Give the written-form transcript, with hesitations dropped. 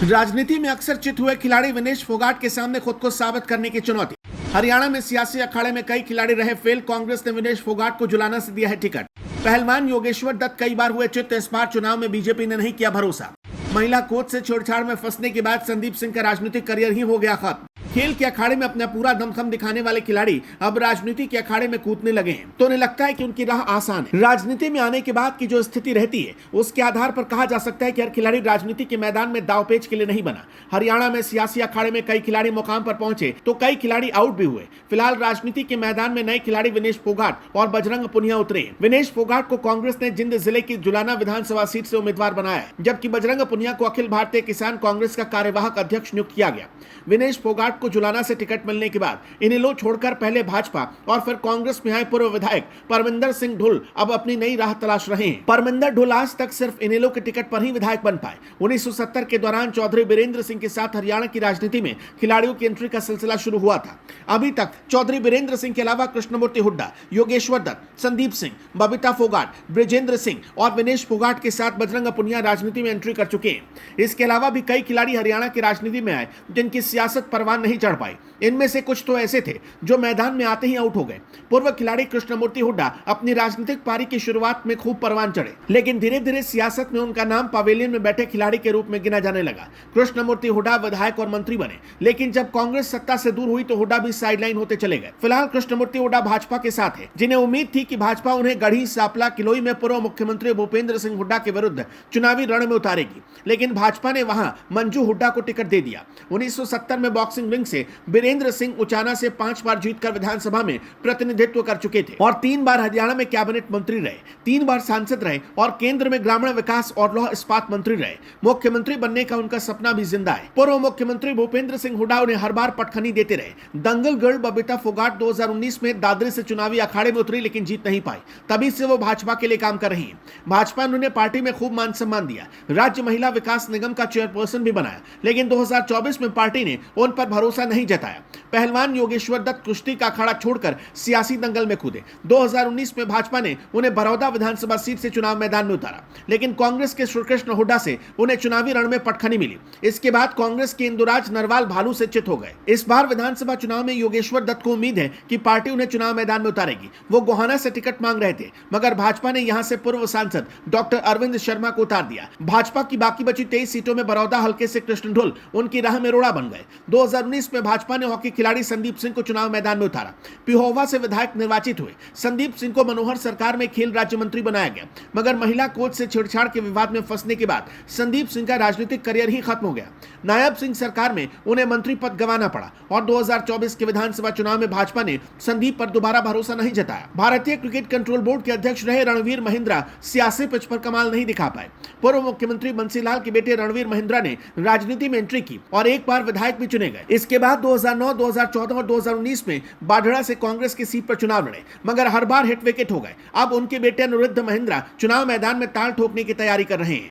राजनीति में अक्सर चित हुए खिलाड़ी विनेश फोगाट के सामने खुद को साबित करने की चुनौती। हरियाणा में सियासी अखाड़े में कई खिलाड़ी रहे फेल, कांग्रेस ने विनेश फोगाट को जुलाना से दिया है टिकट। पहलवान योगेश्वर दत्त कई बार हुए चित, इस बार चुनाव में बीजेपी ने नहीं किया भरोसा। महिला कोच से छेड़छाड़ में फंसने के बाद संदीप सिंह का राजनीतिक करियर ही हो गया खत्म। खेल के अखाड़े में अपना पूरा दमखम दिखाने वाले खिलाड़ी अब राजनीति के अखाड़े में कूदने लगे हैं, तो उन्हें लगता है कि उनकी राह आसान है। राजनीति में आने के बाद की जो स्थिति रहती है उसके आधार पर कहा जा सकता है कि हर खिलाड़ी राजनीति के मैदान में दावपेच के लिए नहीं बना। हरियाणा में सियासी अखाड़े में कई खिलाड़ी मुकाम पर पहुंचे तो कई खिलाड़ी आउट भी हुए। फिलहाल राजनीति के मैदान में नए खिलाड़ी विनेश फोगाट और बजरंग पुनिया उतरे। विनेश फोगाट को कांग्रेस ने जिंद जिले की जुलाना विधानसभा सीट से उम्मीदवार बनाया है, जबकि बजरंग पुनिया को अखिल भारतीय किसान कांग्रेस का कार्यवाहक अध्यक्ष नियुक्त किया गया। विनेश फोगाट को जुलाना से टिकट मिलने के बाद इनेलो छोड़कर पहले भाजपा और फिर कांग्रेस में आए पूर्व विधायक परमिंदर सिंह ढुल अब अपनी नई राह तलाश रहे हैं। परमिंदर ढुल आज तक सिर्फ इनेलो के टिकट पर ही विधायक बन पाए। 1970 के दौरान चौधरी बीरेंद्र सिंह के साथ हरियाणा की राजनीति में खिलाड़ियों की एंट्री का सिलसिला शुरू हुआ था। अभी तक चौधरी बीरेंद्र सिंह के अलावा कृष्णमूर्ति हुड्डा, योगेश्वर दत्त, संदीप सिंह, बबीता फोगाट, ब्रिजेंद्र सिंह और विनेश फोगाट के साथ बजरंग पुनिया राजनीति में एंट्री कर चुके हैं। इसके अलावा भी कई खिलाड़ी हरियाणा की राजनीति में आए जिनकी सियासत परवान नहीं चढ़ पाई। इनमें से कुछ तो ऐसे थे जो मैदान में आते ही आउट हो गए। पूर्व खिलाड़ी कृष्णमूर्ति हुड्डा अपनी राजनीतिक पारी की शुरुआत में खूब परवान चढ़े, लेकिन धीरे धीरे सियासत में उनका नाम पवेलियन में बैठे खिलाड़ी के रूप में गिना जाने लगा। कृष्णमूर्ति हुड्डा विधायक और मंत्री बने, लेकिन जब कांग्रेस सत्ता से दूर हुई तो हुड्डा भी साइडलाइन होते चले गए। फिलहाल कृष्णमूर्ति हुड्डा भाजपा के साथ है, जिन्हें उम्मीद थी कि भाजपा उन्हें गढ़ी, सांपला, किलोई में पूर्व मुख्यमंत्री भूपेंद्र सिंह हुड्डा के विरुद्ध चुनावी रण में उतारेगी, लेकिन भाजपा ने वहां मंजू हुड्डा को टिकट दे दिया। 1970 में बॉक्सिंग रिंग से बीरेंद्र सिंह उचाना से 5 बार जीतकर विधानसभा में प्रतिनिधित्व कर चुके थे और 3 बार हरियाणा में कैबिनेट मंत्री रहे, 3 बार सांसद रहे और केंद्र में ग्रामीण विकास और लौह इस्पात मंत्री रहे। मुख्यमंत्री बनने का उनका सपना भी जिंदा है। पूर्व मुख्यमंत्री भूपेंद्र सिंह हुड्डा उन्हें हर बार पटखनी देते रहे। दंगल गर्ल बबीता फोगाट 2019 में दादरी से चुनावी अखाड़े में उतरी, लेकिन जीत नहीं पाई। तभी से वो भाजपा के लिए काम कर रही है। भाजपा ने उन्हें पार्टी में खूब मान सम्मान दिया, राज्य महिला विकास निगम का चेयरपर्सन भी बनाया, लेकिन 2024 में पार्टी ने उन पर भरोसा नहीं जताया। पहलवान योगेश्वर दत्त कुश्ती का अखाड़ा छोड़कर सियासी दंगल में कूदे। 2019 में भाजपा ने उन्हें बड़ौदा विधानसभा सीट से चुनाव मैदान में उतारा, लेकिन कांग्रेस के श्रीकृष्ण हुड्डा से उन्हें चुनावी रण में पटखनी मिली। इसके बाद कांग्रेस के इंदुराज नरवाल भालू से चित हो गए। इस बार विधानसभा चुनाव में योगेश्वर दत्त को उम्मीद है कि पार्टी उन्हें चुनाव मैदान में उतारेगी। वो गोहाना से टिकट मांग रहे थे, मगर भाजपा ने यहां से पूर्व सांसद डॉक्टर अरविंद शर्मा को उतार दिया। भाजपा की बाकी बची 23 सीटों में बड़ौदा हल्के से कृष्ण ढुल उनकी राह में रोड़ा बन गए। 2019 में भाजपा ने हॉकी खिलाड़ी संदीप सिंह को चुनाव मैदान में उतारा। पिहोवा से विधायक निर्वाचित हुए। संदीप सिंह को मनोहर सरकार में खेल राज्य मंत्री बनाया गया, मगर महिला कोच से छेड़छाड़ के विवाद में फंसने के बाद संदीप सिंह का राजनीतिक करियर ही खत्म हो गया। नायब सिंह सरकार में उन्हें मंत्री पद गंवाना पड़ा और 2024 के विधानसभा चुनाव में भाजपा ने संदीप पर दोबारा भरोसा नहीं जताया। भारतीय क्रिकेट कंट्रोल बोर्ड के अध्यक्ष रहे रणवीर महिंद्रा सियासी पिच पर कमाल नहीं दिखा पाए। पूर्व मुख्यमंत्री बंसीलाल के बेटे रणवीर महिंद्रा ने राजनीति में एंट्री की और एक बार विधायक भी चुने गए। इसके बाद 2009, 2014 और 2019 में बाढ़ड़ा से कांग्रेस की सीट पर चुनाव लड़े, मगर हर बार हिट विकेट हो गए। अब उनके बेटे अनुरुद्ध महिंद्रा चुनाव मैदान में ताल ठोकने की तैयारी कर रहे हैं।